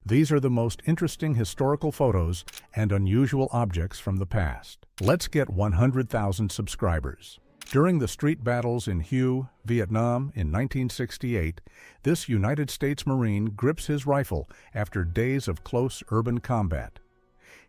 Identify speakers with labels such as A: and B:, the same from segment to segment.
A: These are the most interesting historical photos and unusual objects from the past. Let's get 100,000 subscribers. During the street battles in Hue, Vietnam in 1968, this United States Marine grips his rifle after days of close urban combat.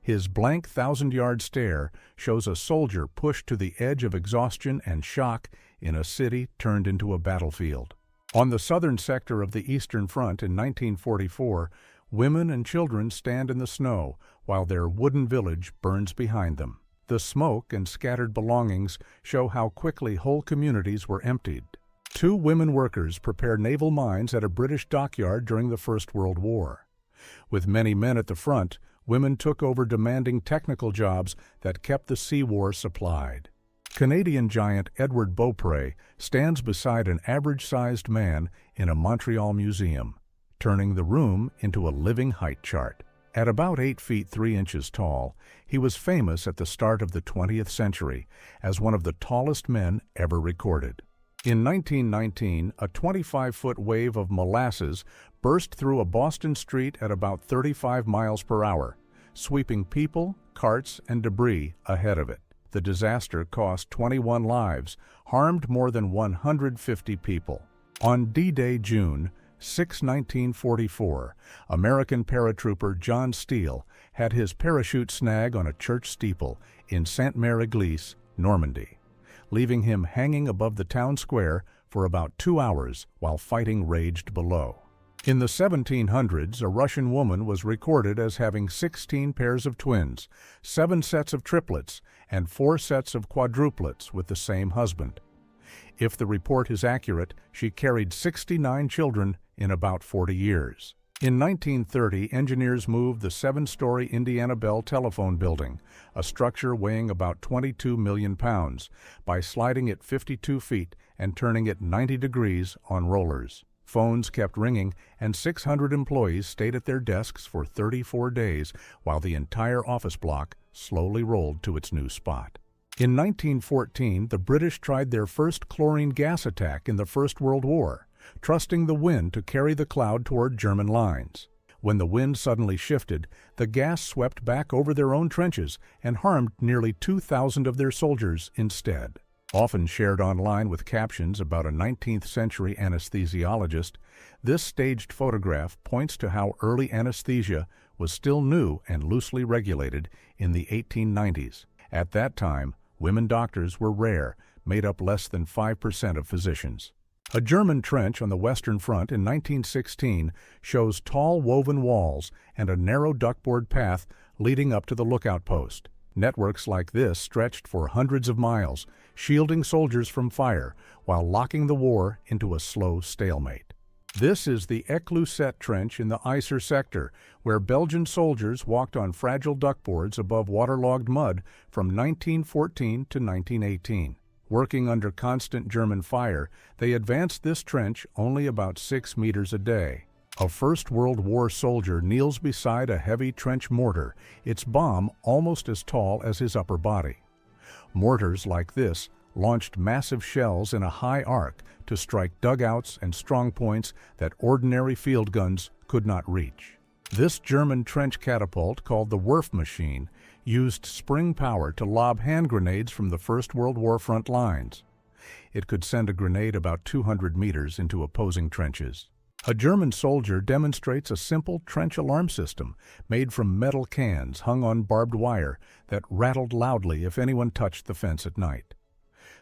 A: His blank 1,000-yard stare shows a soldier pushed to the edge of exhaustion and shock in a city turned into a battlefield. On the southern sector of the Eastern Front in 1944, women and children stand in the snow while their wooden village burns behind them. The smoke and scattered belongings show how quickly whole communities were emptied. Two women workers prepare naval mines at a British dockyard during the First World War. With many men at the front, women took over demanding technical jobs that kept the sea war supplied. Canadian giant Edward Beaupre stands beside an average-sized man in a Montreal museum, turning the room into a living height chart. At about 8 feet 3 inches tall, he was famous at the start of the 20th century as one of the tallest men ever recorded. In 1919, a 25-foot wave of molasses burst through a Boston street at about 35 miles per hour, sweeping people, carts, and debris ahead of it. The disaster cost 21 lives, harmed more than 150 people. On D-Day, June 6, 1944, American paratrooper John Steele had his parachute snag on a church steeple in Sainte-Mère-Église, Normandy, leaving him hanging above the town square for about 2 hours while fighting raged below. In the 1700s, a Russian woman was recorded as having 16 pairs of twins, 7 sets of triplets, and 4 sets of quadruplets with the same husband. If the report is accurate, she carried 69 children in about 40 years. In 1930, engineers moved the 7-story Indiana Bell telephone building, a structure weighing about 22 million pounds, by sliding it 52 feet and turning it 90 degrees on rollers. Phones kept ringing, and 600 employees stayed at their desks for 34 days while the entire office block slowly rolled to its new spot. In 1914, the British tried their first chlorine gas attack in the First World War, trusting the wind to carry the cloud toward German lines. When the wind suddenly shifted, the gas swept back over their own trenches and harmed nearly 2,000 of their soldiers instead. Often shared online with captions about a 19th-century anesthesiologist, this staged photograph points to how early anesthesia was still new and loosely regulated in the 1890s. At that time, women doctors were rare, made up less than 5% of physicians. A German trench on the Western Front in 1916 shows tall woven walls and a narrow duckboard path leading up to the lookout post. Networks like this stretched for hundreds of miles, shielding soldiers from fire while locking the war into a slow stalemate. This is the Éclusset Trench in the Yser sector, where Belgian soldiers walked on fragile duckboards above waterlogged mud from 1914 to 1918. Working under constant German fire, they advanced this trench only about 6 meters a day. A First World War soldier kneels beside a heavy trench mortar, its bomb almost as tall as his upper body. Mortars like this launched massive shells in a high arc to strike dugouts and strongpoints that ordinary field guns could not reach. This German trench catapult, called the Wurf machine, used spring power to lob hand grenades from the First World War front lines. It could send a grenade about 200 meters into opposing trenches. A German soldier demonstrates a simple trench alarm system made from metal cans hung on barbed wire that rattled loudly if anyone touched the fence at night.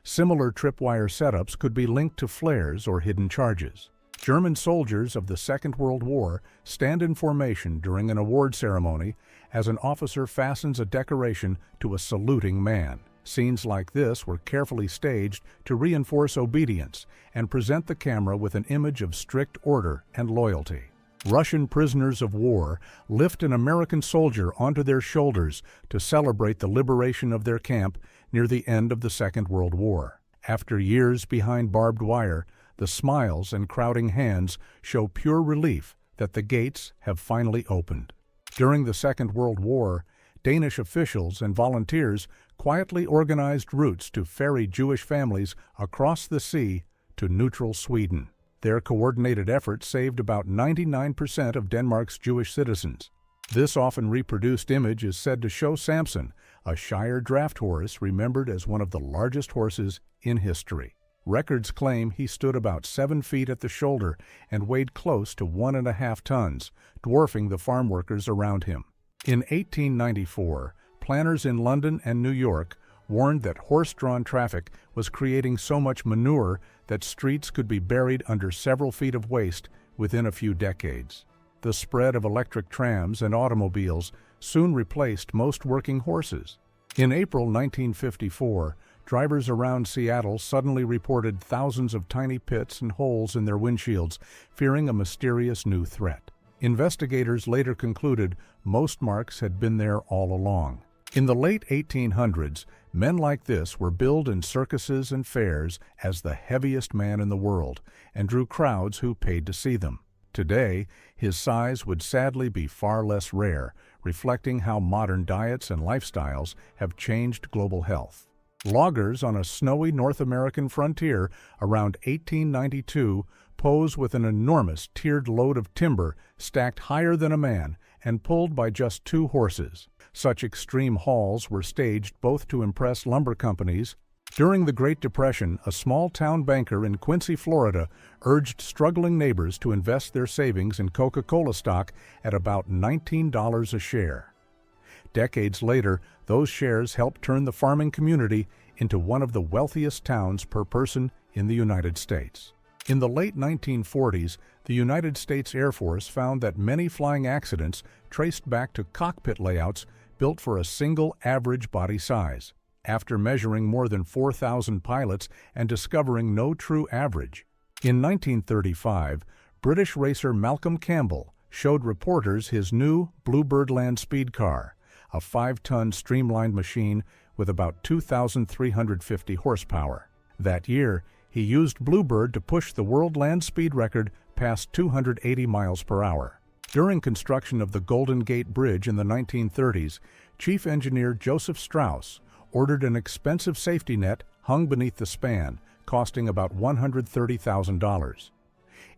A: Similar tripwire setups could be linked to flares or hidden charges. German soldiers of the Second World War stand in formation during an award ceremony as an officer fastens a decoration to a saluting man. Scenes like this were carefully staged to reinforce obedience and present the camera with an image of strict order and loyalty. Russian prisoners of war lift an American soldier onto their shoulders to celebrate the liberation of their camp near the end of the Second World War. After years behind barbed wire, the smiles and crowding hands show pure relief that the gates have finally opened. During the Second World War, Danish officials and volunteers quietly organized routes to ferry Jewish families across the sea to neutral Sweden. Their coordinated efforts saved about 99% of Denmark's Jewish citizens. This often reproduced image is said to show Samson, a Shire draft horse remembered as one of the largest horses in history. Records claim he stood about 7 feet at the shoulder and weighed close to 1.5 tons, dwarfing the farm workers around him. In 1894, planners in London and New York warned that horse-drawn traffic was creating so much manure that streets could be buried under several feet of waste within a few decades. The spread of electric trams and automobiles soon replaced most working horses. In April 1954, drivers around Seattle suddenly reported thousands of tiny pits and holes in their windshields, fearing a mysterious new threat. Investigators later concluded most marks had been there all along. In the late 1800s, men like this were billed in circuses and fairs as the heaviest man in the world and drew crowds who paid to see them. Today, his size would sadly be far less rare, reflecting how modern diets and lifestyles have changed global health. Loggers on a snowy North American frontier around 1892 pose with an enormous tiered load of timber stacked higher than a man and pulled by just 2 horses. Such extreme hauls were staged both to impress lumber companies. During the Great Depression, a small-town banker in Quincy, Florida, urged struggling neighbors to invest their savings in Coca-Cola stock at about $19 a share. Decades later, those shares helped turn the farming community into one of the wealthiest towns per person in the United States. In the late 1940s, the United States Air Force found that many flying accidents traced back to cockpit layouts built for a single average body size. After measuring more than 4,000 pilots and discovering no true average. In 1935, British racer Malcolm Campbell showed reporters his new Bluebird land speed car, a 5-ton streamlined machine with about 2,350 horsepower. That year, he used Bluebird to push the world land speed record past 280 miles per hour. During construction of the Golden Gate Bridge in the 1930s, Chief Engineer Joseph Strauss ordered an expensive safety net hung beneath the span, costing about $130,000.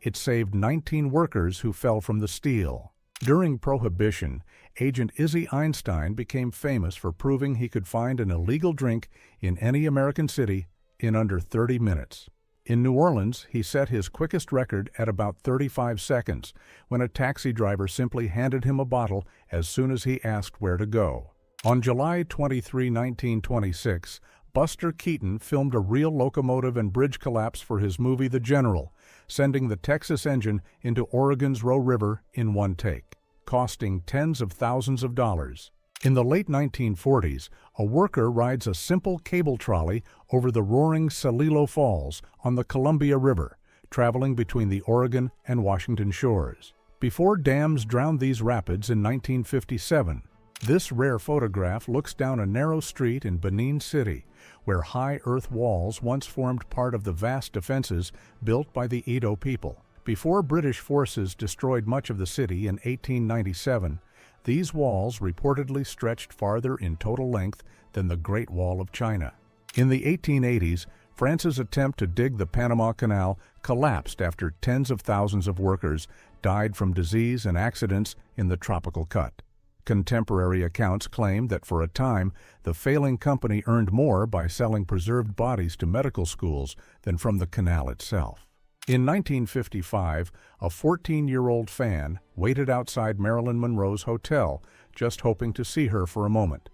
A: It saved 19 workers who fell from the steel. During Prohibition, Agent Izzy Einstein became famous for proving he could find an illegal drink in any American city in under 30 minutes. In New Orleans, he set his quickest record at about 35 seconds, when a taxi driver simply handed him a bottle as soon as he asked where to go. On July 23, 1926, Buster Keaton filmed a real locomotive and bridge collapse for his movie The General, sending the Texas engine into Oregon's Roe River in one take, costing tens of thousands of dollars. In the late 1940s, a worker rides a simple cable trolley over the roaring Celilo Falls on the Columbia River, traveling between the Oregon and Washington shores. Before dams drowned these rapids in 1957, this rare photograph looks down a narrow street in Benin City, where high earth walls once formed part of the vast defenses built by the Edo people. Before British forces destroyed much of the city in 1897, these walls reportedly stretched farther in total length than the Great Wall of China. In the 1880s, France's attempt to dig the Panama Canal collapsed after tens of thousands of workers died from disease and accidents in the tropical cut. Contemporary accounts claim that for a time, the failing company earned more by selling preserved bodies to medical schools than from the canal itself. In 1955, a 14-year-old fan waited outside Marilyn Monroe's hotel, just hoping to see her for a moment.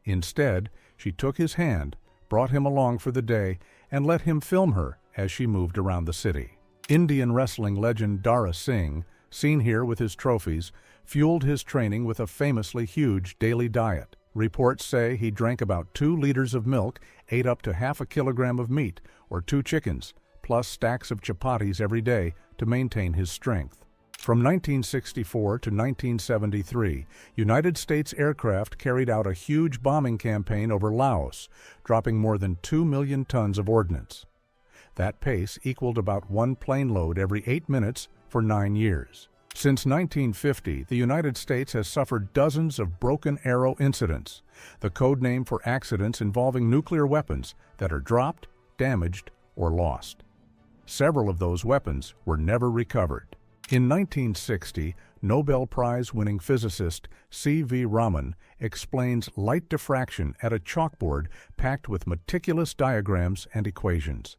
A: Instead, she took his hand, brought him along for the day, and let him film her as she moved around the city. Indian wrestling legend Dara Singh, seen here with his trophies, fueled his training with a famously huge daily diet. Reports say he drank about 2 liters of milk, ate up to half a kilogram of meat, or 2 chickens, plus stacks of chapatis every day to maintain his strength. From 1964 to 1973, United States aircraft carried out a huge bombing campaign over Laos, dropping more than 2 million tons of ordnance. That pace equaled about 1 plane load every 8 minutes for 9 years. Since 1950, the United States has suffered dozens of broken arrow incidents, the code name for accidents involving nuclear weapons that are dropped, damaged, or lost. Several of those weapons were never recovered. In 1960, Nobel Prize-winning physicist C.V. Raman explains light diffraction at a chalkboard packed with meticulous diagrams and equations.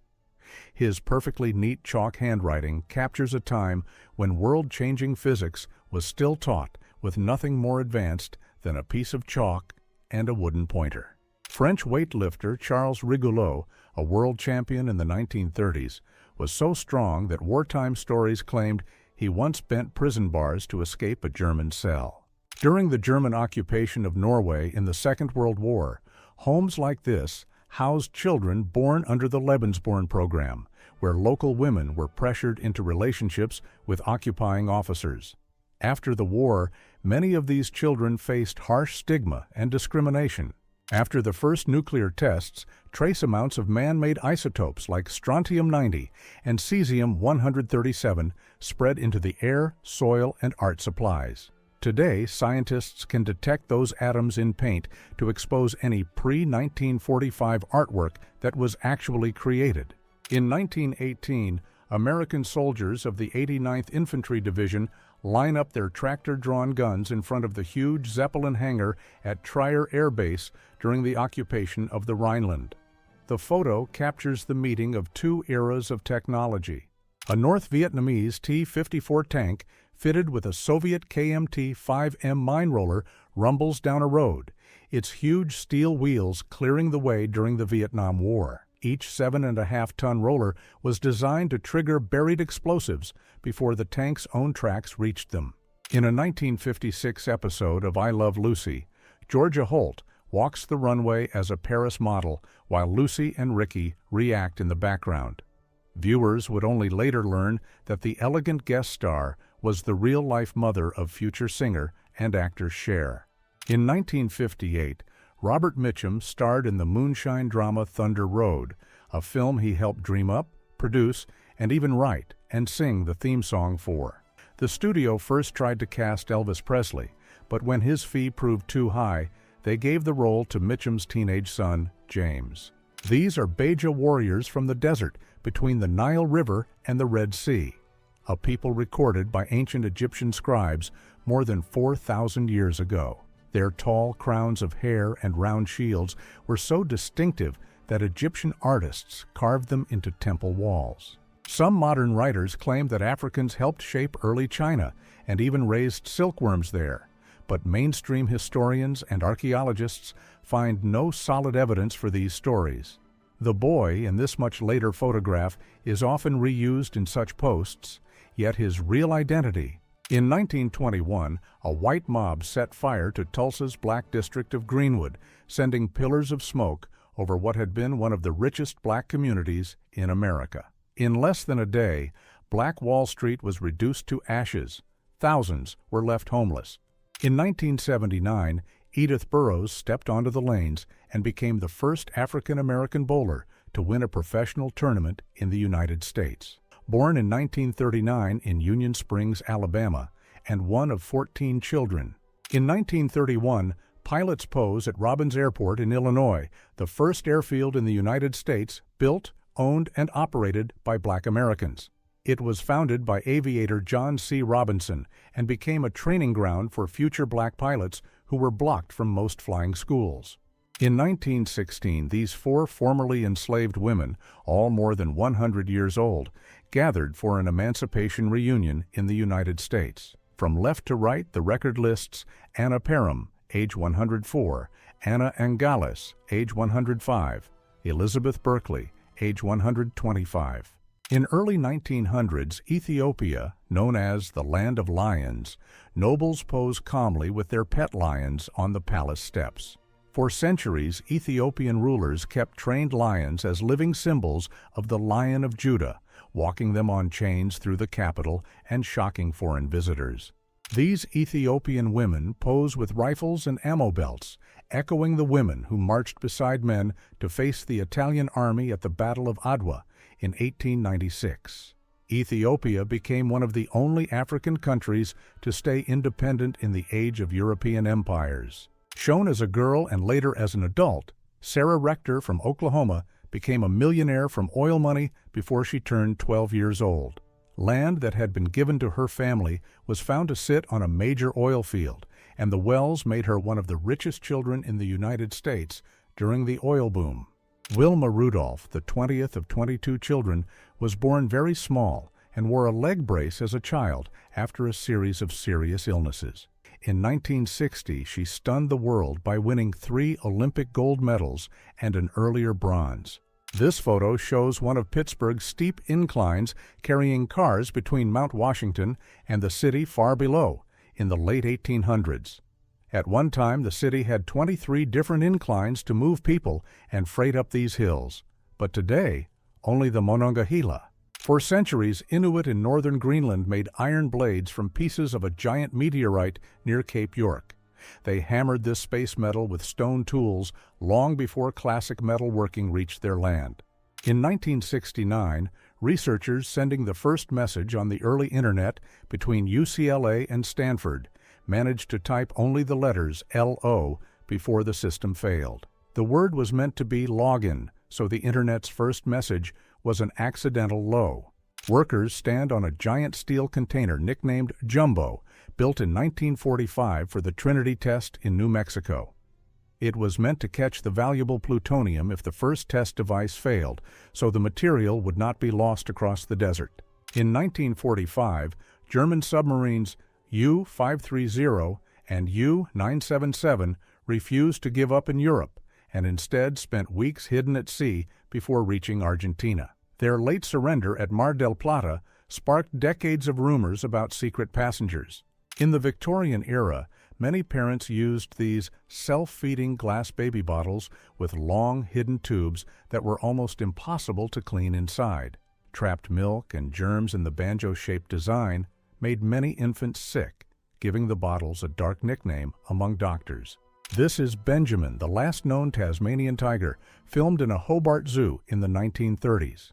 A: His perfectly neat chalk handwriting captures a time when world-changing physics was still taught with nothing more advanced than a piece of chalk and a wooden pointer. French weightlifter Charles Rigoulot, a world champion in the 1930s, was so strong that wartime stories claimed he once bent prison bars to escape a German cell. During the German occupation of Norway in the Second World War, homes like this housed children born under the Lebensborn program, where local women were pressured into relationships with occupying officers. After the war, many of these children faced harsh stigma and discrimination. After the first nuclear tests, trace amounts of man-made isotopes like strontium-90 and cesium-137 spread into the air, soil, and art supplies. Today, scientists can detect those atoms in paint to expose any pre-1945 artwork that was actually created. In 1918, American soldiers of the 89th Infantry Division line up their tractor-drawn guns in front of the huge Zeppelin hangar at Trier Air Base during the occupation of the Rhineland. The photo captures the meeting of two eras of technology. A North Vietnamese T-54 tank fitted with a Soviet KMT-5M mine roller rumbles down a road, its huge steel wheels clearing the way during the Vietnam War. Each 7.5-ton roller was designed to trigger buried explosives before the tank's own tracks reached them. In a 1956 episode of I Love Lucy, Georgia Holt walks the runway as a Paris model while Lucy and Ricky react in the background. Viewers would only later learn that the elegant guest star was the real-life mother of future singer and actor Cher. In 1958, Robert Mitchum starred in the moonshine drama Thunder Road, a film he helped dream up, produce, and even write and sing the theme song for. The studio first tried to cast Elvis Presley, but when his fee proved too high, they gave the role to Mitchum's teenage son, James. These are Beja warriors from the desert between the Nile River and the Red Sea, a people recorded by ancient Egyptian scribes more than 4,000 years ago. Their tall crowns of hair and round shields were so distinctive that Egyptian artists carved them into temple walls. Some modern writers claim that Africans helped shape early China and even raised silkworms there, but mainstream historians and archaeologists find no solid evidence for these stories. The boy in this much later photograph is often reused in such posts, yet his real identity. In 1921, a white mob set fire to Tulsa's Black district of Greenwood, sending pillars of smoke over what had been one of the richest black communities in America. In less than a day, Black Wall Street was reduced to ashes. Thousands were left homeless. In 1979, Edith Burroughs stepped onto the lanes and became the first African-American bowler to win a professional tournament in the United States. Born in 1939 in Union Springs, Alabama, and one of 14 children. In 1931, pilots pose at Robbins Airport in Illinois, the first airfield in the United States built, owned, and operated by Black Americans. It was founded by aviator John C. Robinson and became a training ground for future black pilots who were blocked from most flying schools. In 1916, these four formerly enslaved women, all more than 100 years old, gathered for an emancipation reunion in the United States. From left to right, the record lists Anna Parham, age 104, Anna Angales, age 105, Elizabeth Berkeley, age 125. In early 1900s, Ethiopia, known as the Land of Lions, nobles pose calmly with their pet lions on the palace steps. For centuries, Ethiopian rulers kept trained lions as living symbols of the Lion of Judah, walking them on chains through the capital and shocking foreign visitors. These Ethiopian women pose with rifles and ammo belts, echoing the women who marched beside men to face the Italian army at the Battle of Adwa in 1896. Ethiopia became one of the only African countries to stay independent in the age of European empires. Shown as a girl and later as an adult, Sarah Rector from Oklahoma became a millionaire from oil money before she turned 12 years old. Land that had been given to her family was found to sit on a major oil field, and the wells made her one of the richest children in the United States during the oil boom. Wilma Rudolph, the 20th of 22 children, was born very small and wore a leg brace as a child after a series of serious illnesses. In 1960, she stunned the world by winning 3 Olympic gold medals and an earlier bronze. This photo shows one of Pittsburgh's steep inclines carrying cars between Mount Washington and the city far below in the late 1800s. At one time, the city had 23 different inclines to move people and freight up these hills, but today, only the Monongahela. For centuries, Inuit in northern Greenland made iron blades from pieces of a giant meteorite near Cape York. They hammered this space metal with stone tools long before classic metalworking reached their land. In 1969, researchers sending the first message on the early Internet between UCLA and Stanford managed to type only the letters LO before the system failed. The word was meant to be login, so the Internet's first message was an accidental low. Workers stand on a giant steel container nicknamed Jumbo, built in 1945 for the Trinity test in New Mexico. It was meant to catch the valuable plutonium if the first test device failed, so the material would not be lost across the desert. In 1945, German submarines U-530 and U-977 refused to give up in Europe and instead spent weeks hidden at sea before reaching Argentina. Their late surrender at Mar del Plata sparked decades of rumors about secret passengers. In the Victorian era, many parents used these self-feeding glass baby bottles with long, hidden tubes that were almost impossible to clean inside. Trapped milk and germs in the banjo-shaped design made many infants sick, giving the bottles a dark nickname among doctors. This is Benjamin, the last known Tasmanian tiger, filmed in a Hobart Zoo in the 1930s.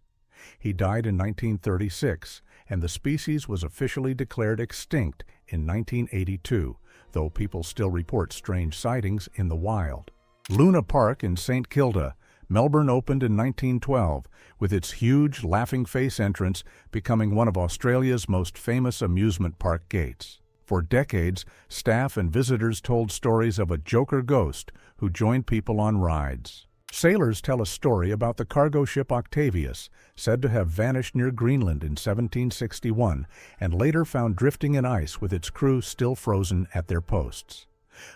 A: He died in 1936, and the species was officially declared extinct in 1982, though people still report strange sightings in the wild. Luna Park in St. Kilda, Melbourne opened in 1912, with its huge laughing face entrance becoming one of Australia's most famous amusement park gates. For decades, staff and visitors told stories of a joker ghost who joined people on rides. Sailors tell a story about the cargo ship Octavius, said to have vanished near Greenland in 1761 and later found drifting in ice with its crew still frozen at their posts.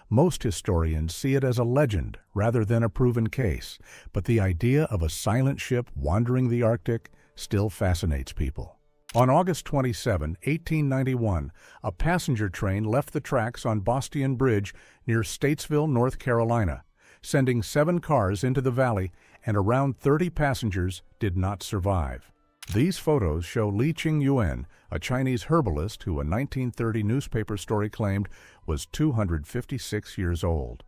A: Most historians see it as a legend rather than a proven case, but the idea of a silent ship wandering the Arctic still fascinates people. On August 27, 1891, a passenger train left the tracks on Boston Bridge near Statesville, North Carolina, sending 7 cars into the valley, and around 30 passengers did not survive. These photos show Li Qingyuan, a Chinese herbalist who a 1930 newspaper story claimed was 256 years old.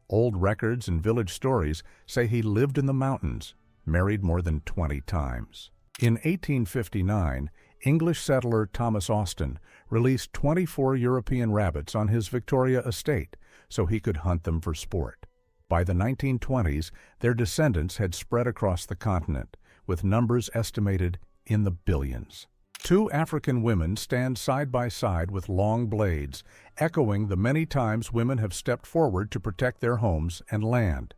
A: Old records and village stories say he lived in the mountains, married more than 20 times. In 1859, English settler Thomas Austin released 24 European rabbits on his Victoria estate so he could hunt them for sport. By the 1920s, their descendants had spread across the continent, with numbers estimated in the billions. 2 African women stand side by side with long blades, echoing the many times women have stepped forward to protect their homes and land.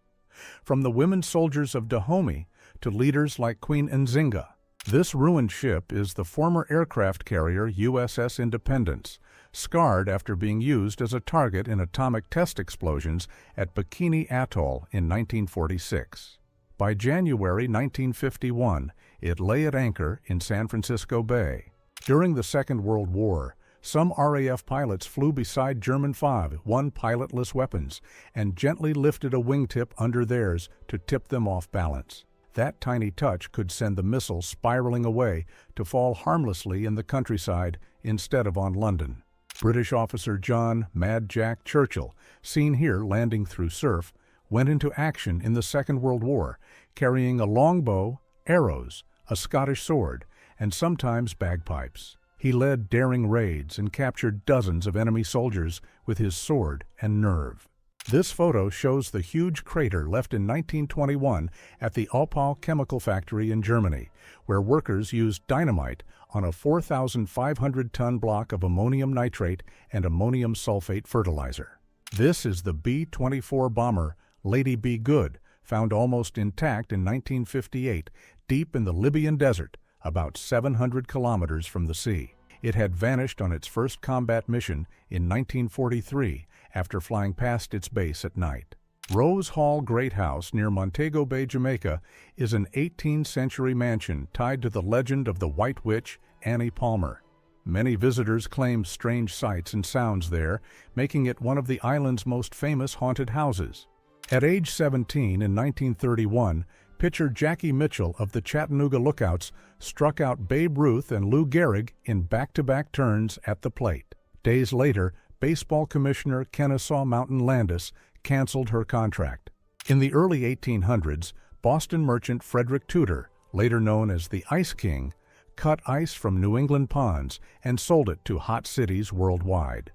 A: From the women soldiers of Dahomey to leaders like Queen Nzinga. This ruined ship is the former aircraft carrier USS Independence, scarred after being used as a target in atomic test explosions at Bikini Atoll in 1946. By January 1951, it lay at anchor in San Francisco Bay. During the Second World War, some RAF pilots flew beside German F-1 pilotless weapons and gently lifted a wingtip under theirs to tip them off balance. That tiny touch could send the missile spiraling away to fall harmlessly in the countryside instead of on London. British officer John "Mad Jack" Churchill, seen here landing through surf, went into action in the Second World War, carrying a longbow, arrows, a Scottish sword, and sometimes bagpipes. He led daring raids and captured dozens of enemy soldiers with his sword and nerve. This photo shows the huge crater left in 1921 at the Oppau chemical factory in Germany, where workers used dynamite on a 4,500-ton block of ammonium nitrate and ammonium sulfate fertilizer. This is the B-24 bomber Lady Be Good, found almost intact in 1958, deep in the Libyan desert, about 700 kilometers from the sea. It had vanished on its first combat mission in 1943 after flying past its base at night. Rose Hall Great House near Montego Bay, Jamaica, is an 18th-century mansion tied to the legend of the White Witch, Annie Palmer. Many visitors claim strange sights and sounds there, making it one of the island's most famous haunted houses. At age 17 in 1931, pitcher Jackie Mitchell of the Chattanooga Lookouts struck out Babe Ruth and Lou Gehrig in back-to-back turns at the plate. Days later, baseball commissioner Kennesaw Mountain Landis canceled her contract. In the early 1800s, Boston merchant Frederick Tudor, later known as the Ice King, cut ice from New England ponds and sold it to hot cities worldwide.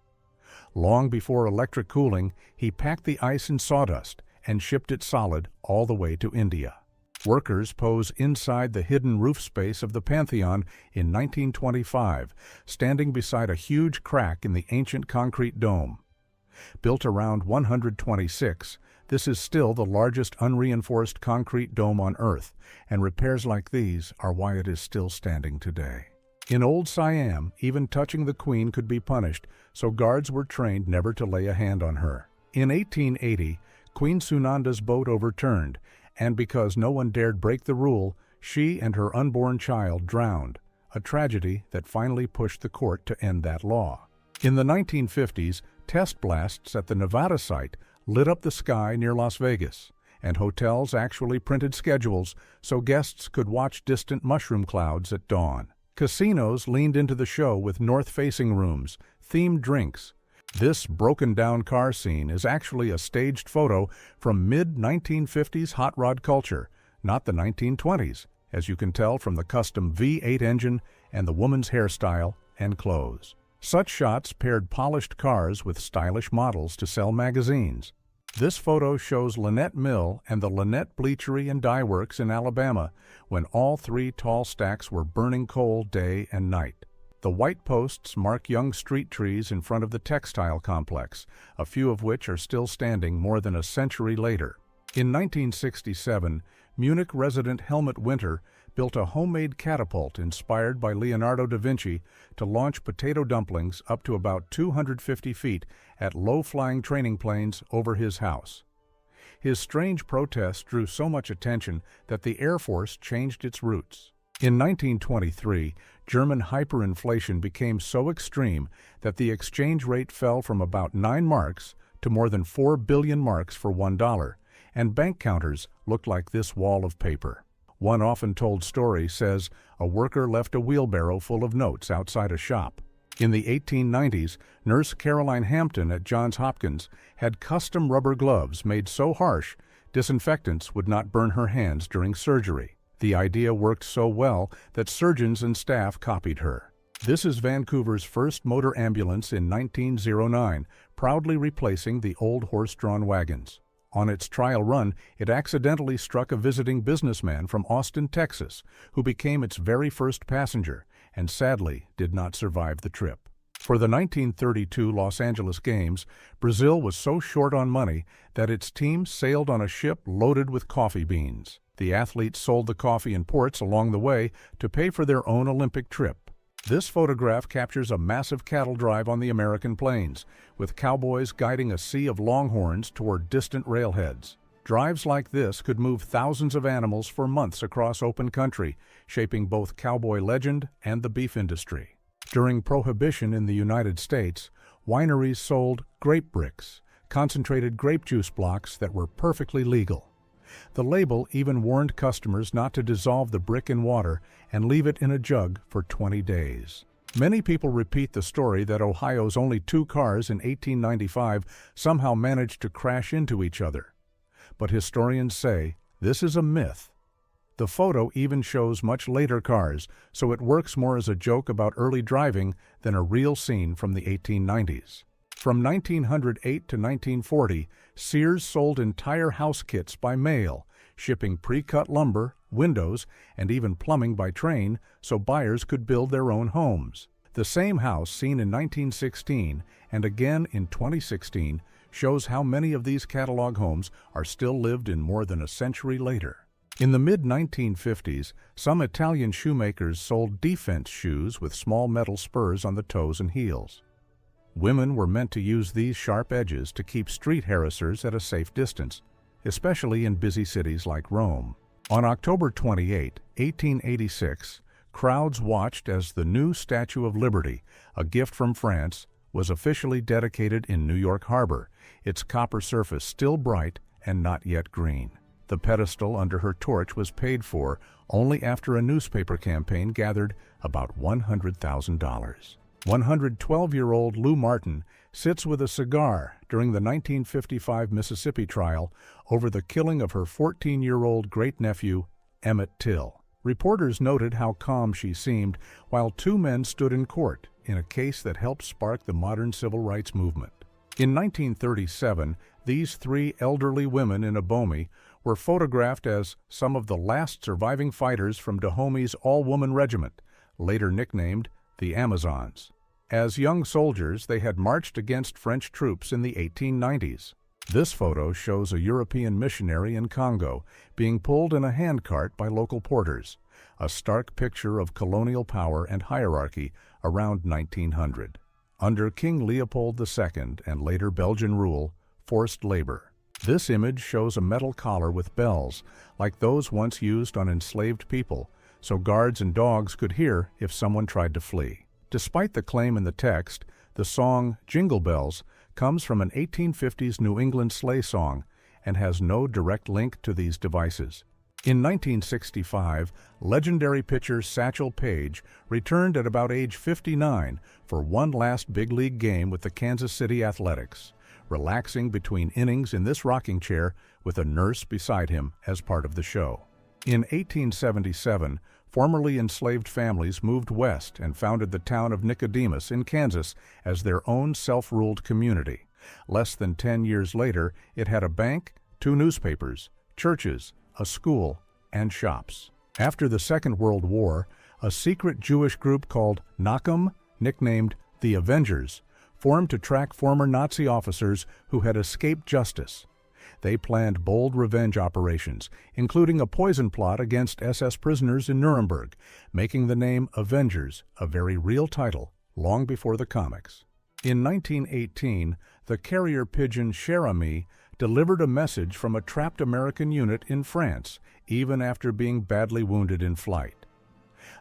A: Long before electric cooling, he packed the ice in sawdust and shipped it solid all the way to India. Workers pose inside the hidden roof space of the Pantheon in 1925, standing beside a huge crack in the ancient concrete dome. Built around 126, this is still the largest unreinforced concrete dome on Earth, and repairs like these are why it is still standing today. In old Siam, even touching the Queen could be punished, so guards were trained never to lay a hand on her. In 1880, Queen Sunanda's boat overturned, and because no one dared break the rule, she and her unborn child drowned, a tragedy that finally pushed the court to end that law. In the 1950s, test blasts at the Nevada site lit up the sky near Las Vegas, and hotels actually printed schedules so guests could watch distant mushroom clouds at dawn. Casinos leaned into the show with north-facing rooms, themed drinks. This broken-down car scene is actually a staged photo from mid-1950s hot rod culture, not the 1920s, as you can tell from the custom V8 engine and the woman's hairstyle and clothes. Such shots paired polished cars with stylish models to sell magazines. This photo shows Lynette Mill and the Lynette Bleachery and Dye Works in Alabama, when all three tall stacks were burning coal day and night. The white posts mark young street trees in front of the textile complex, a few of which are still standing more than a century later. In 1967, Munich resident Helmut Winter built a homemade catapult inspired by Leonardo da Vinci to launch potato dumplings up to about 250 feet at low-flying training planes over his house. His strange protest drew so much attention that the Air Force changed its routes. In 1923, German hyperinflation became so extreme that the exchange rate fell from about 9 marks to more than 4 billion marks for $1, and bank counters looked like this wall of paper. One often told story says a worker left a wheelbarrow full of notes outside a shop. In the 1890s, Nurse Caroline Hampton at Johns Hopkins had custom rubber gloves made so harsh disinfectants would not burn her hands during surgery. The idea worked so well that surgeons and staff copied her. This is Vancouver's first motor ambulance in 1909, proudly replacing the old horse-drawn wagons. On its trial run, it accidentally struck a visiting businessman from Austin, Texas, who became its very first passenger and sadly did not survive the trip. For the 1932 Los Angeles Games, Brazil was so short on money that its team sailed on a ship loaded with coffee beans. The athletes sold the coffee in ports along the way to pay for their own Olympic trip. This photograph captures a massive cattle drive on the American plains, with cowboys guiding a sea of longhorns toward distant railheads. Drives like this could move thousands of animals for months across open country, shaping both cowboy legend and the beef industry. During Prohibition in the United States, wineries sold grape bricks, concentrated grape juice blocks that were perfectly legal. The label even warned customers not to dissolve the brick in water and leave it in a jug for 20 days. Many people repeat the story that Ohio's only 2 cars in 1895 somehow managed to crash into each other. But historians say this is a myth. The photo even shows much later cars, so it works more as a joke about early driving than a real scene from the 1890s. From 1908 to 1940, Sears sold entire house kits by mail, shipping pre-cut lumber, windows, and even plumbing by train so buyers could build their own homes. The same house seen in 1916 and again in 2016 shows how many of these catalog homes are still lived in more than a century later. In the mid-1950s, some Italian shoemakers sold defense shoes with small metal spurs on the toes and heels. Women were meant to use these sharp edges to keep street harassers at a safe distance, especially in busy cities like Rome. On October 28, 1886, crowds watched as the new Statue of Liberty, a gift from France, was officially dedicated in New York Harbor, its copper surface still bright and not yet green. The pedestal under her torch was paid for only after a newspaper campaign gathered about $100,000. 112-year-old Lou Martin sits with a cigar during the 1955 Mississippi trial over the killing of her 14-year-old great-nephew, Emmett Till. Reporters noted how calm she seemed while two men stood in court in a case that helped spark the modern civil rights movement. In 1937, these three elderly women in Abomey were photographed as some of the last surviving fighters from Dahomey's all-woman regiment, later nicknamed the Amazons. As young soldiers, they had marched against French troops in the 1890s. This photo shows a European missionary in Congo being pulled in a handcart by local porters, a stark picture of colonial power and hierarchy around 1900. Under King Leopold II and later Belgian rule, forced labor. This image shows a metal collar with bells, like those once used on enslaved people, so guards and dogs could hear if someone tried to flee. Despite the claim in the text, the song Jingle Bells comes from an 1850s New England sleigh song and has no direct link to these devices. In 1965, legendary pitcher Satchel Paige returned at about age 59 for one last big league game with the Kansas City Athletics, relaxing between innings in this rocking chair with a nurse beside him as part of the show. In 1877, formerly enslaved families moved west and founded the town of Nicodemus in Kansas as their own self-ruled community. Less than 10 years later, it had a bank, 2 newspapers, churches, a school, and shops. After the Second World War, a secret Jewish group called Nachum, nicknamed the Avengers, formed to track former Nazi officers who had escaped justice. They planned bold revenge operations, including a poison plot against SS prisoners in Nuremberg, making the name Avengers a very real title long before the comics. In 1918, the carrier pigeon Cher Ami delivered a message from a trapped American unit in France, even after being badly wounded in flight.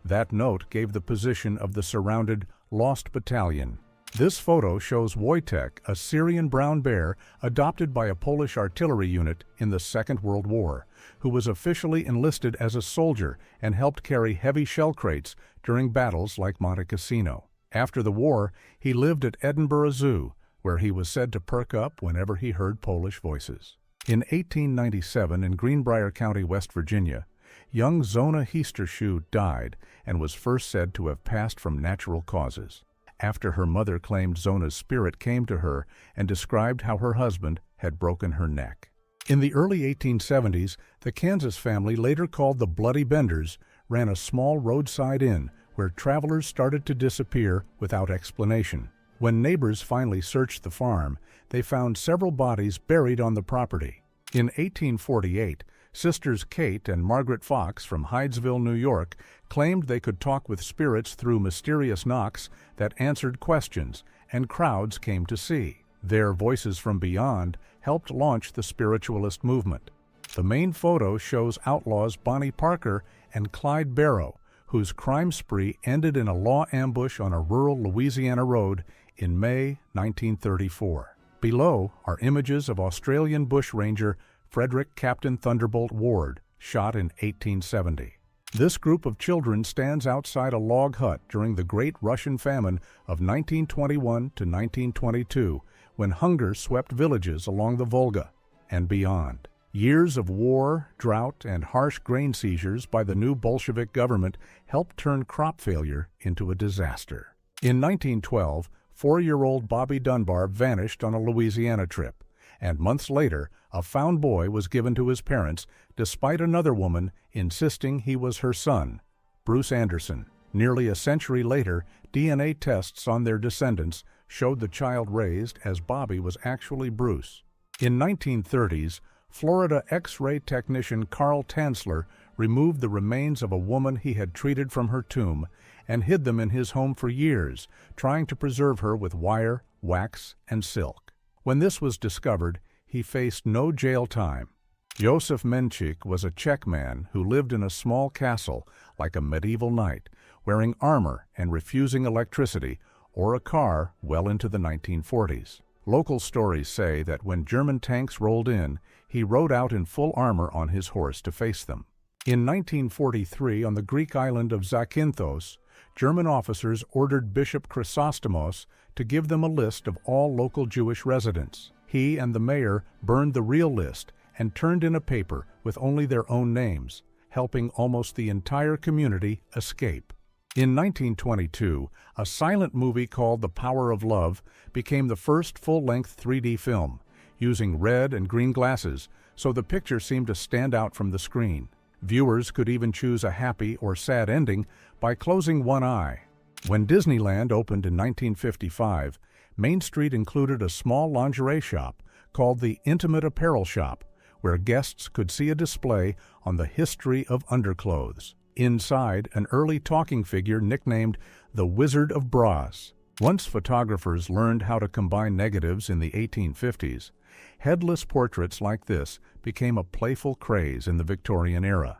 A: That note gave the position of the surrounded Lost Battalion. This photo shows Wojtek, a Syrian brown bear adopted by a Polish artillery unit in the Second World War, who was officially enlisted as a soldier and helped carry heavy shell crates during battles like Monte Cassino. After the war, he lived at Edinburgh Zoo, where he was said to perk up whenever he heard Polish voices. In 1897, in Greenbrier County, West Virginia, young Zona Heastershoe died and was first said to have passed from natural causes, after her mother claimed Zona's spirit came to her and described how her husband had broken her neck. In the early 1870s, the Kansas family, later called the Bloody Benders, ran a small roadside inn where travelers started to disappear without explanation. When neighbors finally searched the farm, they found several bodies buried on the property. In 1848, sisters Kate and Margaret Fox from Hydesville, New York, claimed they could talk with spirits through mysterious knocks that answered questions, and crowds came to see. Their voices from beyond helped launch the spiritualist movement. The main photo shows outlaws Bonnie Parker and Clyde Barrow, whose crime spree ended in a law ambush on a rural Louisiana road in May 1934. Below are images of Australian bushranger Frederick Captain Thunderbolt Ward, shot in 1870. This group of children stands outside a log hut during the Great Russian Famine of 1921 to 1922, when hunger swept villages along the Volga and beyond. Years of war, drought, and harsh grain seizures by the new Bolshevik government helped turn crop failure into a disaster. In 1912, 4-year-old Bobby Dunbar vanished on a Louisiana trip, and months later, a found boy was given to his parents despite another woman insisting he was her son, Bruce Anderson. Nearly a century later, DNA tests on their descendants showed the child raised as Bobby was actually Bruce. In 1930s, Florida X-ray technician Carl Tanzler removed the remains of a woman he had treated from her tomb and hid them in his home for years, trying to preserve her with wire, wax, and silk. When this was discovered, he faced no jail time. Josef Menchik was a Czech man who lived in a small castle like a medieval knight, wearing armor and refusing electricity or a car well into the 1940s. Local stories say that when German tanks rolled in, he rode out in full armor on his horse to face them. In 1943, on the Greek island of Zakynthos, German officers ordered Bishop Chrysostomos to give them a list of all local Jewish residents. He and the mayor burned the real list and turned in a paper with only their own names, helping almost the entire community escape. In 1922, a silent movie called The Power of Love became the first full-length 3D film, using red and green glasses, so the picture seemed to stand out from the screen. Viewers could even choose a happy or sad ending by closing one eye. When Disneyland opened in 1955, Main Street included a small lingerie shop called the Intimate Apparel Shop, where guests could see a display on the history of underclothes. Inside, an early talking figure nicknamed the Wizard of Bras. Once photographers learned how to combine negatives in the 1850s, headless portraits like this became a playful craze in the Victorian era.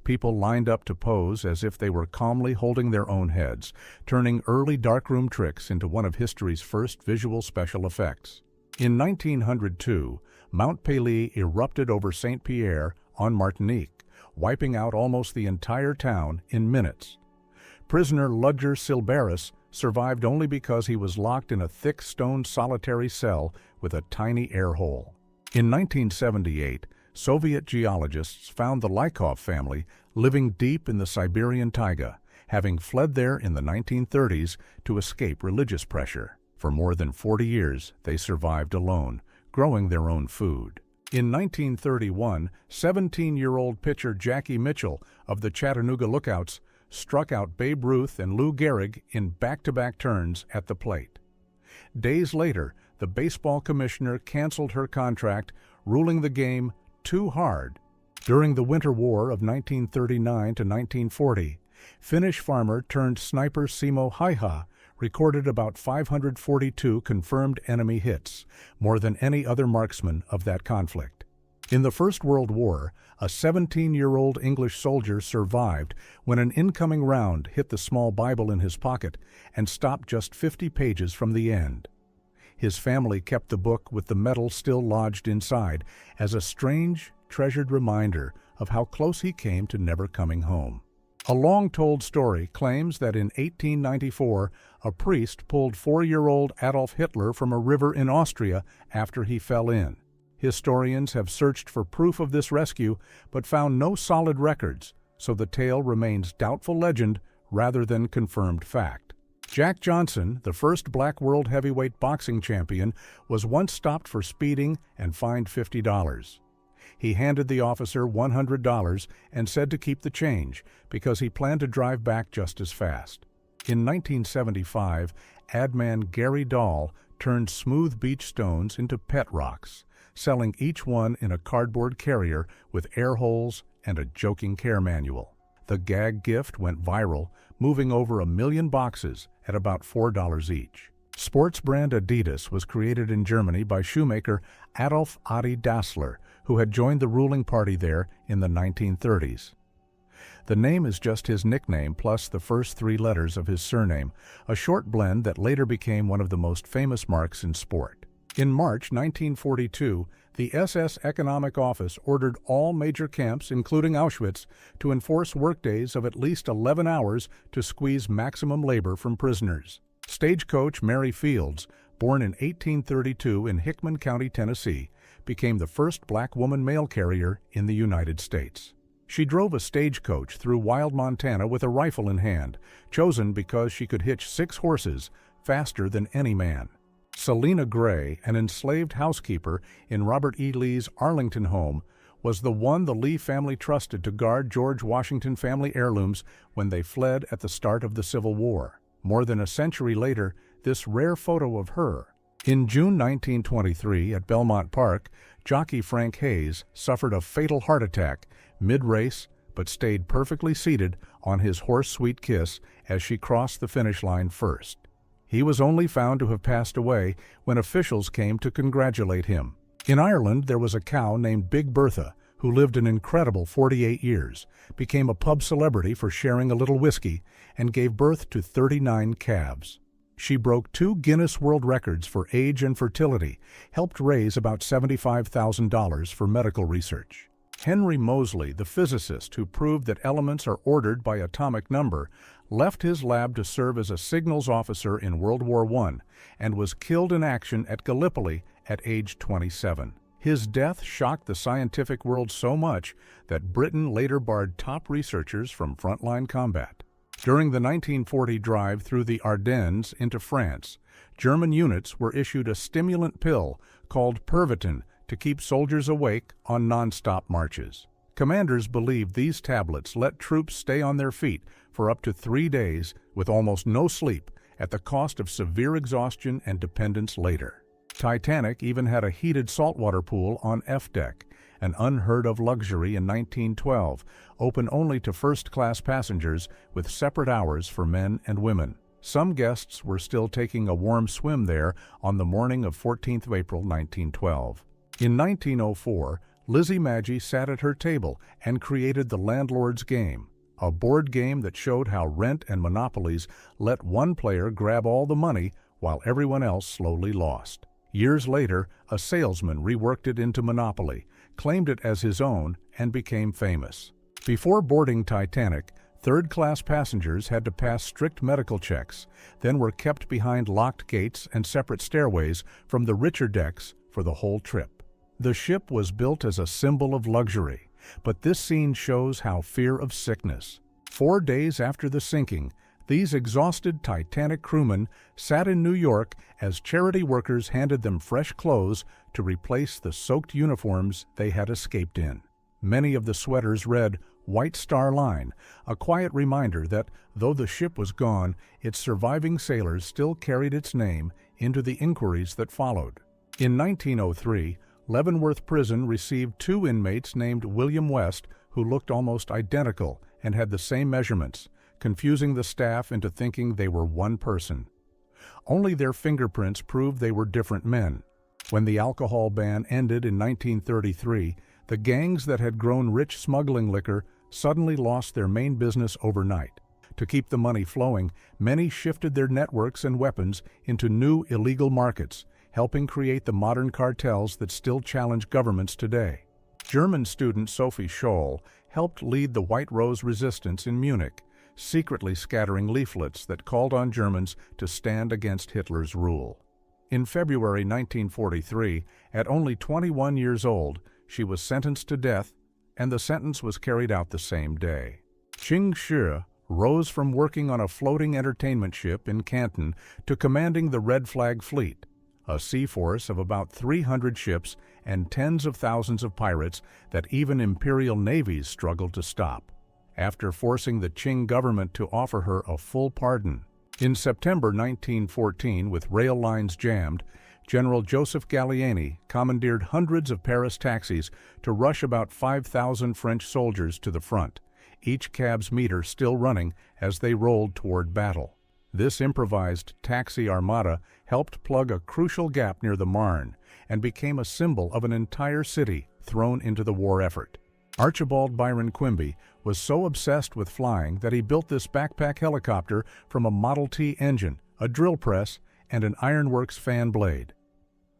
A: People lined up to pose as if they were calmly holding their own heads, turning early darkroom tricks into one of history's first visual special effects. In 1902, Mount Pelee erupted over St. Pierre on Martinique, wiping out almost the entire town in minutes. Prisoner Ludger Silberis survived only because he was locked in a thick stone solitary cell with a tiny air hole. In 1978, Soviet geologists found the Lykov family living deep in the Siberian taiga, having fled there in the 1930s to escape religious pressure. For more than 40 years, they survived alone, growing their own food. In 1931, 17-year-old pitcher Jackie Mitchell of the Chattanooga Lookouts struck out Babe Ruth and Lou Gehrig in back-to-back turns at the plate. Days later, the baseball commissioner canceled her contract, ruling the game too hard. During the Winter War of 1939 to 1940, Finnish farmer turned sniper Simo Haiha recorded about 542 confirmed enemy hits, more than any other marksman of that conflict. In the First World War, a 17-year-old English soldier survived when an incoming round hit the small Bible in his pocket and stopped just 50 pages from the end. His family kept the book with the medal still lodged inside as a strange, treasured reminder of how close he came to never coming home. A long-told story claims that in 1894, a priest pulled 4-year-old Adolf Hitler from a river in Austria after he fell in. Historians have searched for proof of this rescue, but found no solid records, so the tale remains doubtful legend rather than confirmed fact. Jack Johnson, the first black world heavyweight boxing champion, was once stopped for speeding and fined $50. He handed the officer $100 and said to keep the change because he planned to drive back just as fast. In 1975, ad man Gary Dahl turned smooth beach stones into pet rocks, selling each one in a cardboard carrier with air holes and a joking care manual. The gag gift went viral, moving over 1 million boxes at about $4 each. Sports brand Adidas was created in Germany by shoemaker Adolf Adi Dassler, who had joined the ruling party there in the 1930s. The name is just his nickname plus the first 3 letters of his surname, a short blend that later became one of the most famous marks in sport. In March 1942, the SS Economic Office ordered all major camps, including Auschwitz, to enforce workdays of at least 11 hours to squeeze maximum labor from prisoners. Stagecoach Mary Fields, born in 1832 in Hickman County, Tennessee, became the first black woman mail carrier in the United States. She drove a stagecoach through wild Montana with a rifle in hand, chosen because she could hitch 6 horses faster than any man. Selina Gray, an enslaved housekeeper in Robert E. Lee's Arlington home, was the one the Lee family trusted to guard George Washington family heirlooms when they fled at the start of the Civil War. More than a century later, this rare photo of her. In June 1923 at Belmont Park, jockey Frank Hayes suffered a fatal heart attack mid-race but stayed perfectly seated on his horse Sweet Kiss as she crossed the finish line first. He was only found to have passed away when officials came to congratulate him. In Ireland, there was a cow named Big Bertha who lived an incredible 48 years, became a pub celebrity for sharing a little whiskey, and gave birth to 39 calves. She broke 2 Guinness World Records for age and fertility, helped raise about $75,000 for medical research. Henry Moseley, the physicist who proved that elements are ordered by atomic number, left his lab to serve as a signals officer in World War I and was killed in action at Gallipoli at age 27. His death shocked the scientific world so much that Britain later barred top researchers from frontline combat. During the 1940 drive through the Ardennes into France, German units were issued a stimulant pill called Pervitin to keep soldiers awake on non-stop marches. Commanders believed these tablets let troops stay on their feet for up to 3 days with almost no sleep, at the cost of severe exhaustion and dependence later. Titanic even had a heated saltwater pool on F deck, an unheard-of luxury in 1912, open only to first-class passengers with separate hours for men and women. Some guests were still taking a warm swim there on the morning of 14th of April 1912. In 1904, Lizzie Magie sat at her table and created the Landlord's Game, a board game that showed how rent and monopolies let one player grab all the money while everyone else slowly lost. Years later, a salesman reworked it into Monopoly, claimed it as his own, and became famous. Before boarding Titanic, third-class passengers had to pass strict medical checks, then were kept behind locked gates and separate stairways from the richer decks for the whole trip. The ship was built as a symbol of luxury, but this scene shows how fear of sickness. 4 days after the sinking, these exhausted Titanic crewmen sat in New York as charity workers handed them fresh clothes to replace the soaked uniforms they had escaped in. Many of the sweaters read "White Star Line," a quiet reminder that, though the ship was gone, its surviving sailors still carried its name into the inquiries that followed. In 1903, Leavenworth Prison received 2 inmates named William West who looked almost identical and had the same measurements, confusing the staff into thinking they were one person. Only their fingerprints proved they were different men. When the alcohol ban ended in 1933, the gangs that had grown rich smuggling liquor suddenly lost their main business overnight. To keep the money flowing, many shifted their networks and weapons into new illegal markets, helping create the modern cartels that still challenge governments today. German student Sophie Scholl helped lead the White Rose resistance in Munich, secretly scattering leaflets that called on Germans to stand against Hitler's rule. In February 1943, at only 21 years old, she was sentenced to death, and the sentence was carried out the same day. Ching Shi rose from working on a floating entertainment ship in Canton to commanding the Red Flag Fleet, a sea force of about 300 ships and tens of thousands of pirates that even imperial navies struggled to stop, after forcing the Qing government to offer her a full pardon. In September 1914, with rail lines jammed, General Joseph Gallieni commandeered hundreds of Paris taxis to rush about 5,000 French soldiers to the front, each cab's meter still running as they rolled toward battle. This improvised taxi armada helped plug a crucial gap near the Marne and became a symbol of an entire city thrown into the war effort. Archibald Byron Quimby was so obsessed with flying that he built this backpack helicopter from a Model T engine, a drill press, and an ironworks fan blade.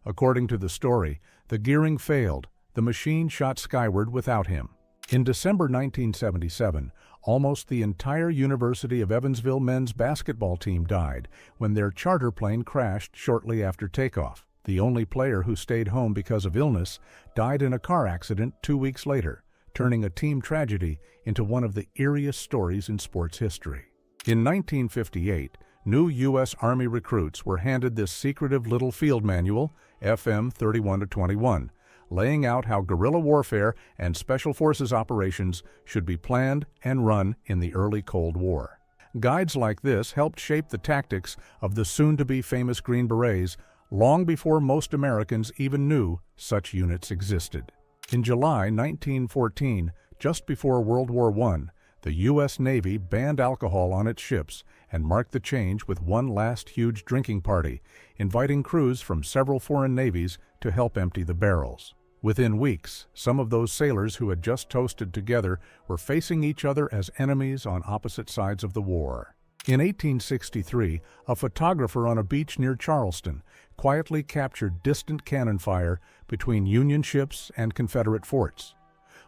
A: According to the story, the gearing failed. The machine shot skyward without him. In December 1977, almost the entire University of Evansville men's basketball team died when their charter plane crashed shortly after takeoff. The only player who stayed home because of illness died in a car accident 2 weeks later, turning a team tragedy into one of the eeriest stories in sports history. In 1958, new U.S. Army recruits were handed this secretive little field manual, FM 31-21, laying out how guerrilla warfare and special forces operations should be planned and run in the early Cold War. Guides like this helped shape the tactics of the soon-to-be famous Green Berets long before most Americans even knew such units existed. In July 1914, just before World War I, the U.S. Navy banned alcohol on its ships and marked the change with one last huge drinking party, inviting crews from several foreign navies to help empty the barrels. Within weeks, some of those sailors who had just toasted together were facing each other as enemies on opposite sides of the war. In 1863, a photographer on a beach near Charleston quietly captured distant cannon fire between Union ships and Confederate forts,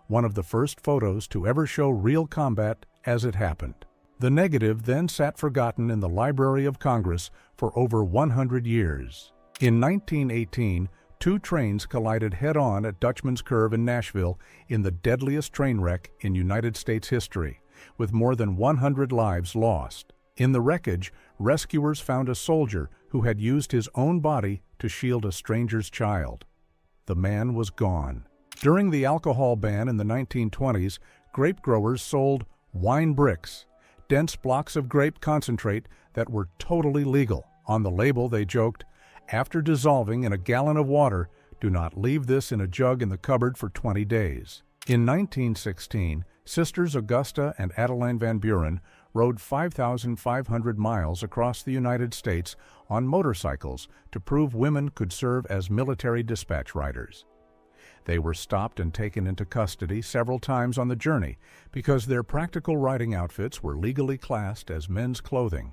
A: one of the first photos to ever show real combat as it happened. The negative then sat forgotten in the Library of Congress for over 100 years. In 1918, two trains collided head-on at Dutchman's Curve in Nashville in the deadliest train wreck in United States history, with more than 100 lives lost. In the wreckage, rescuers found a soldier who had used his own body to shield a stranger's child. The man was gone. During the alcohol ban in the 1920s, grape growers sold wine bricks, dense blocks of grape concentrate that were totally legal. On the label, they joked, "After dissolving in a gallon of water, do not leave this in a jug in the cupboard for 20 days." In 1916, Sisters Augusta and Adeline Van Buren rode 5,500 miles across the United States on motorcycles to prove women could serve as military dispatch riders. They were stopped and taken into custody several times on the journey because their practical riding outfits were legally classed as men's clothing.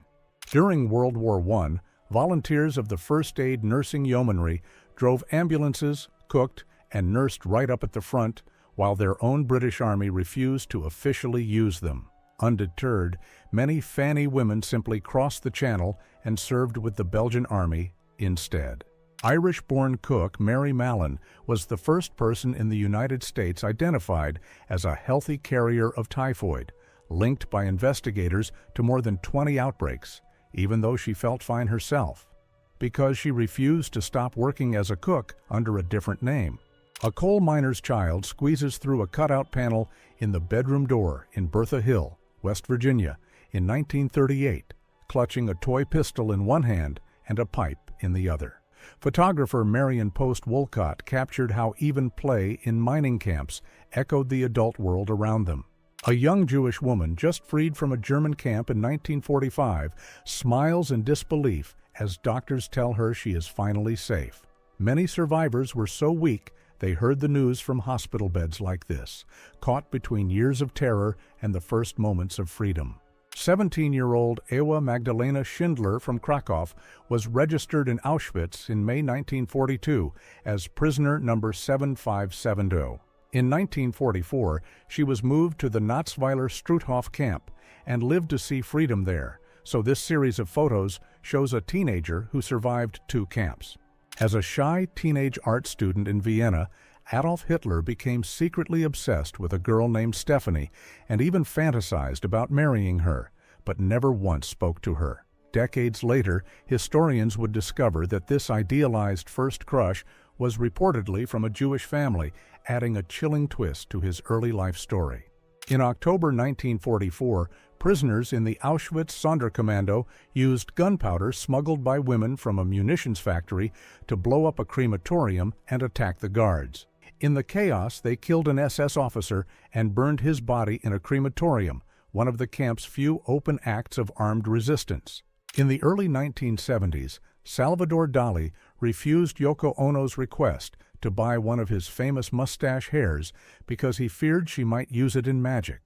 A: During World War I, volunteers of the First Aid Nursing Yeomanry drove ambulances, cooked, and nursed right up at the front, while their own British Army refused to officially use them. Undeterred, many Fanny women simply crossed the Channel and served with the Belgian Army instead. Irish-born cook Mary Mallon was the first person in the United States identified as a healthy carrier of typhoid, linked by investigators to more than 20 outbreaks, even though she felt fine herself, because she refused to stop working as a cook under a different name. A coal miner's child squeezes through a cutout panel in the bedroom door in Bertha Hill, West Virginia, in 1938, clutching a toy pistol in one hand and a pipe in the other. Photographer Marion Post Wolcott captured how even play in mining camps echoed the adult world around them. A young Jewish woman just freed from a German camp in 1945 smiles in disbelief as doctors tell her she is finally safe. Many survivors were so weak they heard the news from hospital beds like this, caught between years of terror and the first moments of freedom. 17-year-old Ewa Magdalena Schindler from Krakow was registered in Auschwitz in May 1942 as prisoner number 7570. In 1944, she was moved to the Natzweiler Struthof camp and lived to see freedom there, so this series of photos shows a teenager who survived 2 camps. As a shy teenage art student in Vienna, Adolf Hitler became secretly obsessed with a girl named Stephanie and even fantasized about marrying her, but never once spoke to her. Decades later, historians would discover that this idealized first crush was reportedly from a Jewish family, adding a chilling twist to his early life story. In October 1944, prisoners in the Auschwitz Sonderkommando used gunpowder smuggled by women from a munitions factory to blow up a crematorium and attack the guards. In the chaos, they killed an SS officer and burned his body in a crematorium, one of the camp's few open acts of armed resistance. In the early 1970s, Salvador Dali refused Yoko Ono's request to buy one of his famous mustache hairs because he feared she might use it in magic.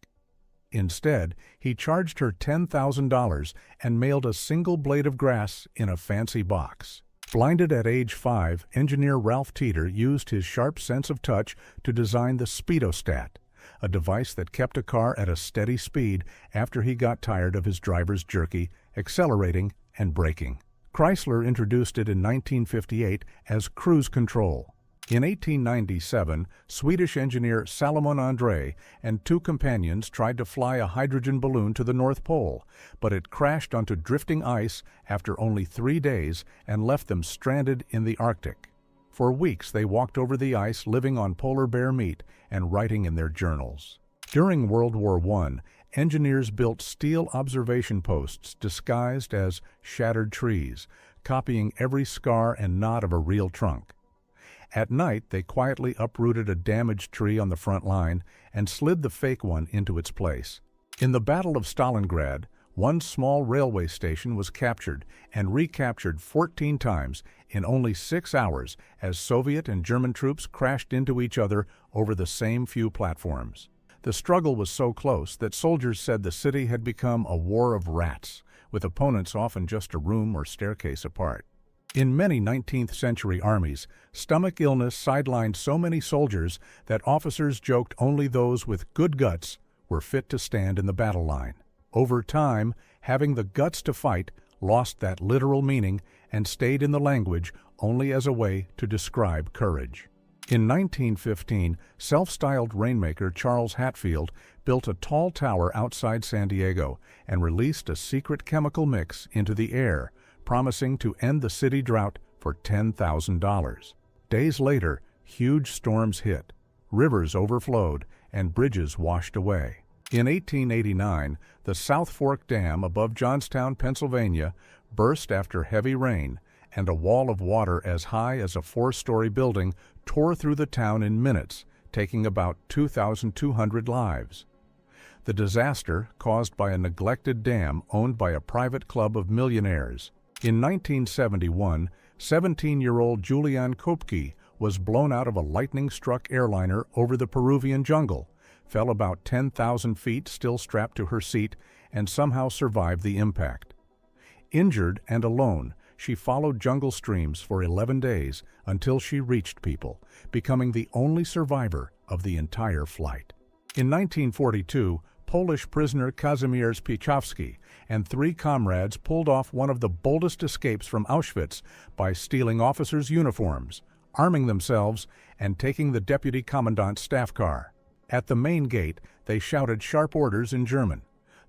A: Instead, he charged her $10,000 and mailed a single blade of grass in a fancy box. Blinded at age 5, engineer Ralph Teeter used his sharp sense of touch to design the Speedostat, a device that kept a car at a steady speed after he got tired of his driver's jerky, accelerating, and braking. Chrysler introduced it in 1958 as cruise control. In 1897, Swedish engineer Salomon André and two companions tried to fly a hydrogen balloon to the North Pole, but it crashed onto drifting ice after only 3 days and left them stranded in the Arctic. For weeks they walked over the ice, living on polar bear meat and writing in their journals. During World War I, engineers built steel observation posts disguised as shattered trees, copying every scar and knot of a real trunk. At night, they quietly uprooted a damaged tree on the front line and slid the fake one into its place. In the Battle of Stalingrad, one small railway station was captured and recaptured 14 times in only 6 hours as Soviet and German troops crashed into each other over the same few platforms. The struggle was so close that soldiers said the city had become a war of rats, with opponents often just a room or staircase apart. In many 19th century armies, stomach illness sidelined so many soldiers that officers joked only those with good guts were fit to stand in the battle line. Over time, having the guts to fight lost that literal meaning and stayed in the language only as a way to describe courage. In 1915, self-styled rainmaker Charles Hatfield built a tall tower outside San Diego and released a secret chemical mix into the air, promising to end the city drought for $10,000. Days later, huge storms hit, rivers overflowed, and bridges washed away. In 1889, the South Fork Dam above Johnstown, Pennsylvania, burst after heavy rain, and a wall of water as high as a 4-story building tore through the town in minutes, taking about 2,200 lives. The disaster caused by a neglected dam owned by a private club of millionaires. In 1971, 17-year-old Julianne Kopke was blown out of a lightning-struck airliner over the Peruvian jungle, fell about 10,000 feet still strapped to her seat, and somehow survived the impact. Injured and alone, she followed jungle streams for 11 days until she reached people, becoming the only survivor of the entire flight. In 1942, Polish prisoner Kazimierz Piechowski and 3 comrades pulled off one of the boldest escapes from Auschwitz by stealing officers' uniforms, arming themselves, and taking the deputy commandant's staff car. At the main gate, they shouted sharp orders in German.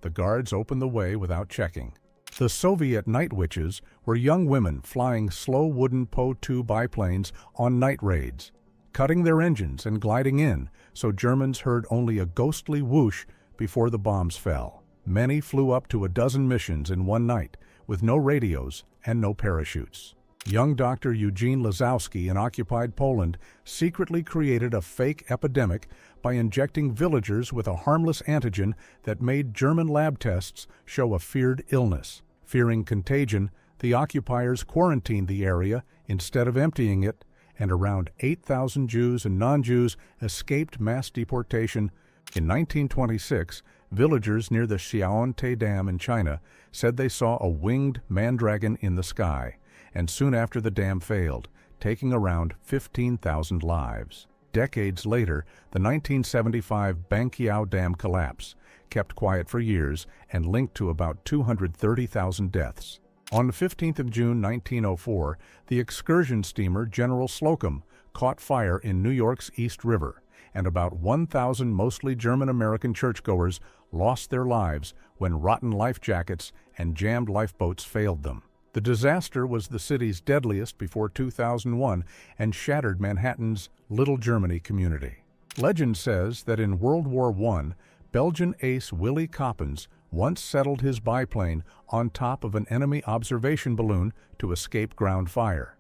A: The guards opened the way without checking. The Soviet night witches were young women flying slow wooden Po-2 biplanes on night raids, cutting their engines and gliding in, so Germans heard only a ghostly whoosh before the bombs fell. Many flew up to a dozen missions in one night, with no radios and no parachutes. Young Dr. Eugene Lazowski in occupied Poland secretly created a fake epidemic by injecting villagers with a harmless antigen that made German lab tests show a feared illness. Fearing contagion, the occupiers quarantined the area instead of emptying it, and around 8,000 Jews and non-Jews escaped mass deportation. In 1926, villagers near the Xiaontay Dam in China said they saw a winged mandragon in the sky, and soon after the dam failed, taking around 15,000 lives. Decades later, the 1975 Bangkiao Dam collapse, kept quiet for years and linked to about 230,000 deaths. On the 15th of June 1904, the excursion steamer General Slocum caught fire in New York's East River, and about 1,000 mostly German-American churchgoers lost their lives when rotten life jackets and jammed lifeboats failed them. The disaster was the city's deadliest before 2001 and shattered Manhattan's Little Germany community. Legend says that in World War I, Belgian ace Willy Coppens once settled his biplane on top of an enemy observation balloon to escape ground fire.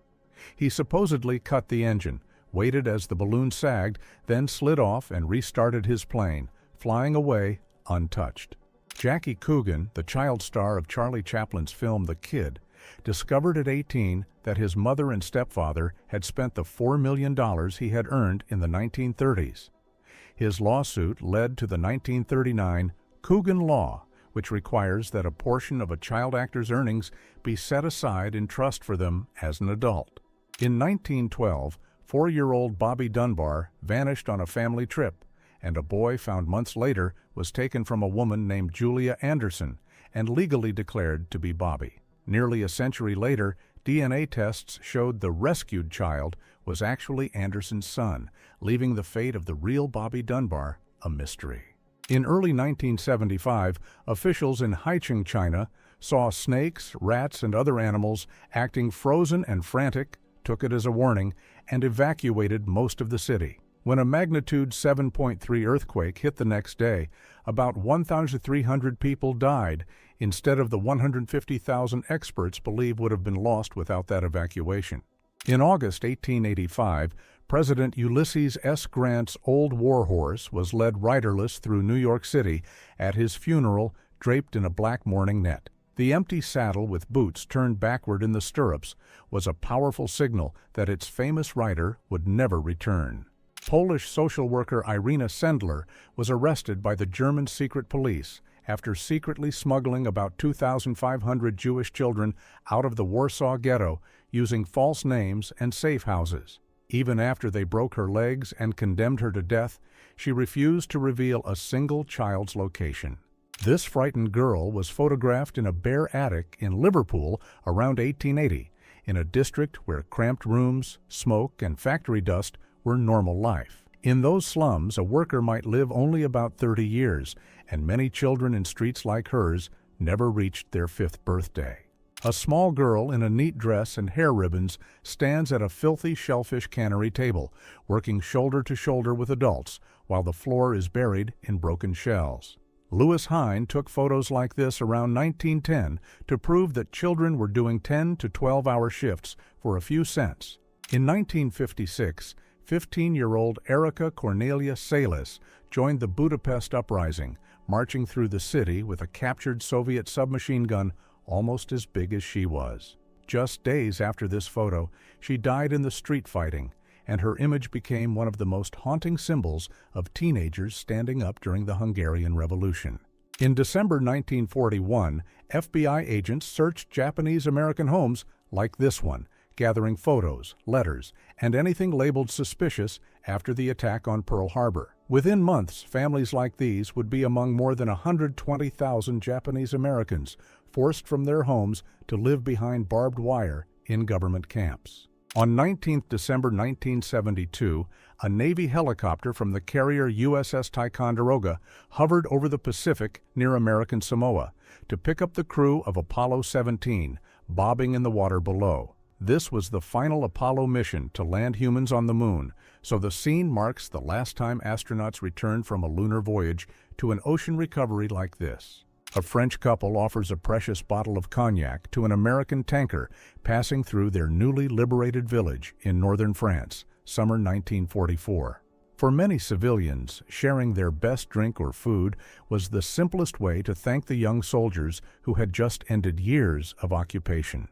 A: He supposedly cut the engine, waited as the balloon sagged, then slid off and restarted his plane, flying away untouched. Jackie Coogan, the child star of Charlie Chaplin's film The Kid, discovered at 18 that his mother and stepfather had spent the $4 million he had earned in the 1930s. His lawsuit led to the 1939 Coogan Law, which requires that a portion of a child actor's earnings be set aside in trust for them as an adult. In 1912, 4-year-old Bobby Dunbar vanished on a family trip, and a boy found months later was taken from a woman named Julia Anderson and legally declared to be Bobby. Nearly a century later, DNA tests showed the rescued child was actually Anderson's son, leaving the fate of the real Bobby Dunbar a mystery. In early 1975, officials in Haicheng, China, saw snakes, rats, and other animals acting frozen and frantic, took it as a warning, and evacuated most of the city. When a magnitude 7.3 earthquake hit the next day, about 1,300 people died instead of the 150,000 experts believe would have been lost without that evacuation. In August 1885, President Ulysses S. Grant's old war horse was led riderless through New York City at his funeral, draped in a black mourning net. The empty saddle with boots turned backward in the stirrups was a powerful signal that its famous rider would never return. Polish social worker Irina Sendler was arrested by the German secret police after secretly smuggling about 2,500 Jewish children out of the Warsaw Ghetto using false names and safe houses. Even after they broke her legs and condemned her to death, she refused to reveal a single child's location. This frightened girl was photographed in a bare attic in Liverpool around 1880, in a district where cramped rooms, smoke, and factory dust were normal life. In those slums, a worker might live only about 30 years, and many children in streets like hers never reached their 5th birthday. A small girl in a neat dress and hair ribbons stands at a filthy shellfish cannery table, working shoulder to shoulder with adults, while the floor is buried in broken shells. Lewis Hine took photos like this around 1910 to prove that children were doing 10 to 12-hour shifts for a few cents. In 1956, 15-year-old Erika Cornelia Salis joined the Budapest uprising, marching through the city with a captured Soviet submachine gun almost as big as she was. Just days after this photo, she died in the street fighting, and her image became one of the most haunting symbols of teenagers standing up during the Hungarian Revolution. In December 1941, FBI agents searched Japanese-American homes like this one, gathering photos, letters, and anything labeled suspicious after the attack on Pearl Harbor. Within months, families like these would be among more than 120,000 Japanese Americans forced from their homes to live behind barbed wire in government camps. On 19 December 1972, a Navy helicopter from the carrier USS Ticonderoga hovered over the Pacific near American Samoa to pick up the crew of Apollo 17, bobbing in the water below. This was the final Apollo mission to land humans on the moon, so the scene marks the last time astronauts returned from a lunar voyage to an ocean recovery like this. A French couple offers a precious bottle of cognac to an American tanker passing through their newly liberated village in northern France, summer 1944. For many civilians, sharing their best drink or food was the simplest way to thank the young soldiers who had just ended years of occupation.